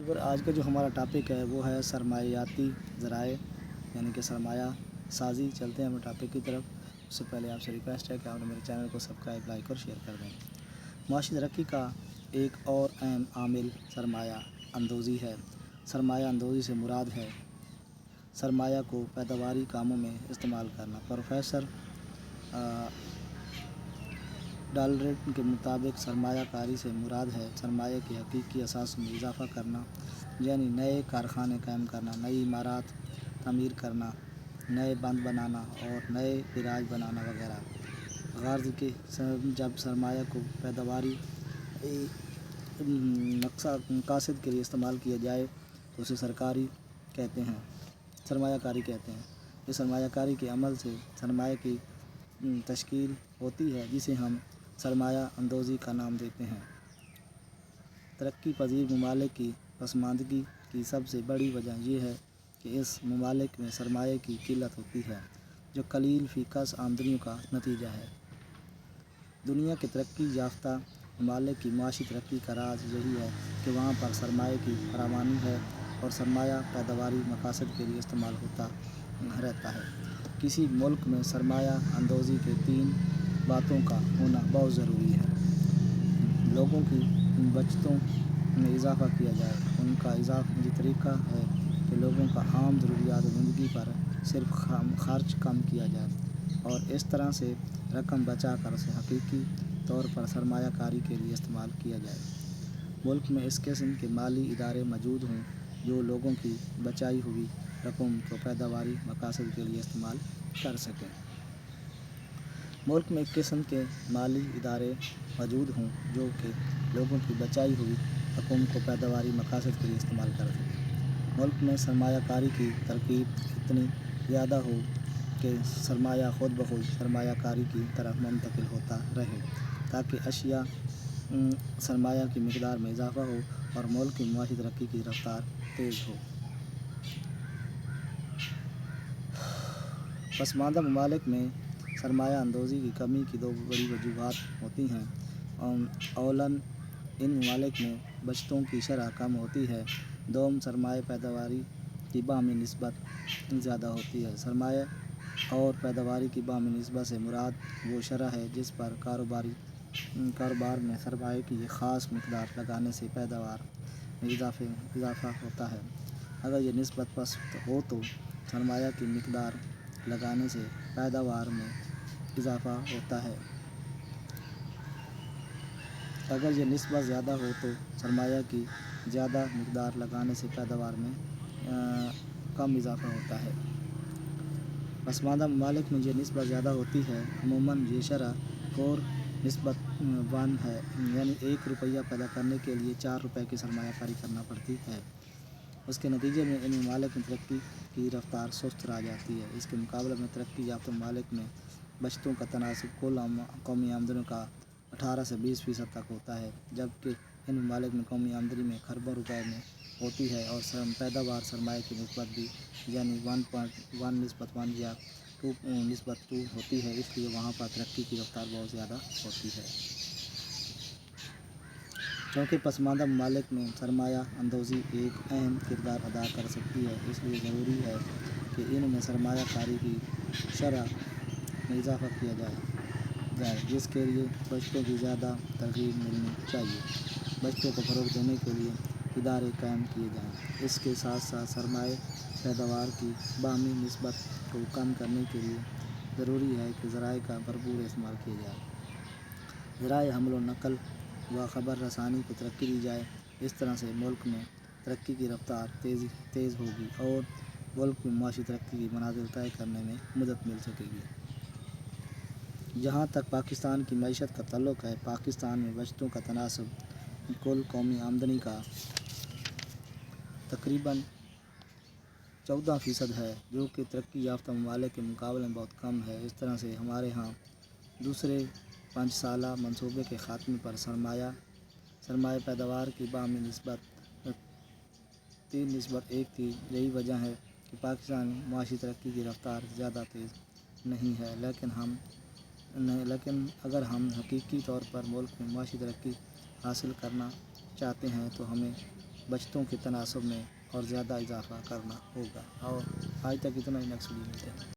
اور آج کا جو ہمارا ٹاپک ہے وہ ہے سرمایاتی ذرائع یعنی کہ سرمایہ سازی۔ چلتے ہیں ہم ٹاپک کی طرف۔ اس سے پہلے آپ سے ریکویسٹ ہے کہ آپ نے میرے چینل کو سبسکرائب، لائک اور شیئر کر دیں۔ معاشی ترقی کا ایک اور اہم عامل سرمایہ اندوزی ہے۔ سرمایہ اندوزی سے مراد ہے سرمایہ کو پیداواری کاموں میں استعمال کرنا۔ پروفیسر ڈالرٹ کے مطابق سرمایہ کاری سے مراد ہے سرمایہ کی حقیقی اثاثوں میں اضافہ کرنا، یعنی نئے کارخانے قائم کرنا، نئی عمارات تعمیر کرنا، نئے بند بنانا اور نئے گیراج بنانا وغیرہ۔ غرض کہ جب سرمایہ کو پیداواری مقاصد کے لیے استعمال کیا جائے تو اسے سرمایہ کاری کہتے ہیں۔ اس سرمایہ کاری کے عمل سے سرمایہ کی تشکیل ہوتی ہے جسے ہم سرمایہ اندوزی کا نام دیتے ہیں۔ ترقی پذیر ممالک کی پسماندگی کی سب سے بڑی وجہ یہ ہے کہ اس ممالک میں سرمایہ کی قلت ہوتی ہے، جو قلیل فی کس آمدنیوں کا نتیجہ ہے۔ دنیا کے ترقی یافتہ ممالک کی معاشی ترقی کا راز یہی ہے کہ وہاں پر سرمایہ کی فراوانی ہے اور سرمایہ پیداواری مقاصد کے لیے استعمال ہوتا رہتا ہے۔ کسی ملک میں سرمایہ اندوزی کے 3 باتوں کا ہونا بہت ضروری ہے۔ لوگوں کی بچتوں میں اضافہ کیا جائے۔ ان کا اضافی طریقہ ہے کہ لوگوں کا عام ضروریات زندگی پر صرف خرچ کم کیا جائے اور اس طرح سے رقم بچا کر اسے حقیقی طور پر سرمایہ کاری کے لیے استعمال کیا جائے۔ ملک میں اس قسم کے مالی ادارے موجود ہوں جو لوگوں کی بچائی ہوئی رقم کو پیداواری مقاصد کے لیے استعمال کر سکیں۔ ملک میں ایک قسم کے مالی ادارے موجود ہوں جو کہ لوگوں کی بچائی ہوئی رقم کو پیداواری مقاصد کے لیے استعمال کر سکیں۔ ملک میں سرمایہ کاری کی ترکیب اتنی زیادہ ہو کہ سرمایہ خود بخود سرمایہ کاری کی طرف منتقل ہوتا رہے تاکہ اشیاء سرمایہ کی مقدار میں اضافہ ہو اور ملک کی معاشی ترقی کی رفتار تیز ہو۔ پسماندہ ممالک میں سرمایہ اندوزی کی کمی کی 2 بڑی وجوہات ہوتی ہیں۔ اولاً ان ممالک میں بچتوں کی شرح کم ہوتی ہے۔ دوم سرمایہ پیداواری کی باہمی نسبت زیادہ ہوتی ہے۔ سرمایہ اور پیداواری کی باہمی نسبت سے مراد وہ شرح ہے جس پر کاروبار میں سرمایہ کی ایک خاص مقدار لگانے سے پیداوار میں اضافہ ہوتا ہے۔ اگر یہ نسبت پست ہو تو سرمایہ کی مقدار لگانے سے پیداوار میں اضافہ ہوتا ہے۔ اگر یہ نسبت زیادہ ہو تو سرمایہ کی زیادہ مقدار لگانے سے پیداوار میں کم اضافہ ہوتا ہے۔ پسماندہ ممالک میں یہ نسبت زیادہ ہوتی ہے۔ عموماً یہ شرح 4:1 ہے، یعنی 1 روپیہ پیدا کرنے کے لیے 4 روپے کی سرمایہ کاری کرنا پڑتی ہے۔ اس کے نتیجے میں ان ممالک میں ترقی کی رفتار سست رہ جاتی ہے۔ اس کے مقابلے میں ترقی یافتہ ممالک میں بچتوں کا تناسب کل قومی آمدنی کا 18 سے 20% تک ہوتا ہے، جبکہ ان ممالک میں قومی آمدنی میں کھربوں روپے میں ہوتی ہے اور پیداوار سرمایہ کی نسبت بھی یعنی 1:1 یا 2:2 ہوتی ہے، اس لیے وہاں پر ترقی کی رفتار بہت زیادہ ہوتی ہے۔ چونکہ پسماندہ ممالک میں سرمایہ اندوزی ایک اہم کردار ادا کر سکتی ہے، اس لیے ضروری ہے کہ ان میں سرمایہ کاری کی شرح میں اضافہ کیا جائے، جس کے لیے بچتوں کی زیادہ ترغیب ملنی چاہیے۔ بچتوں کو فروغ دینے کے لیے ادارے قائم کیے جائیں۔ اس کے ساتھ ساتھ سرمایہ پیداوار کی باہمی نسبت کو کم کرنے کے لیے ضروری ہے کہ ذرائع کا بھرپور استعمال کیا جائے۔ ذرائع حمل و نقل و خبر رسانی کو ترقی دی جائے۔ اس طرح سے ملک میں ترقی کی رفتار تیز ہوگی اور ملک میں معاشی ترقی کی منازل طے کرنے میں مدد مل سکے گی۔ جہاں تک پاکستان کی معیشت کا تعلق ہے، پاکستان میں بچتوں کا تناسب کل قومی آمدنی کا تقریباً 14% ہے، جو کہ ترقی یافتہ ممالک کے مقابلے میں بہت کم ہے۔ اس طرح سے ہمارے ہاں دوسرے 5 سالہ منصوبے کے خاتمے پر سرمایہ پیداوار کی باہمی نسبت 3:1 تھی۔ یہی وجہ ہے کہ پاکستان میں معاشی ترقی کی رفتار زیادہ تیز نہیں ہے، لیکن اگر ہم حقیقی طور پر ملک میں معاشی ترقی حاصل کرنا چاہتے ہیں تو ہمیں بچتوں کے تناسب میں اور زیادہ اضافہ کرنا ہوگا۔ اور آج تک اتنا ہی، نیکسٹ ویڈیو ملتے ہیں۔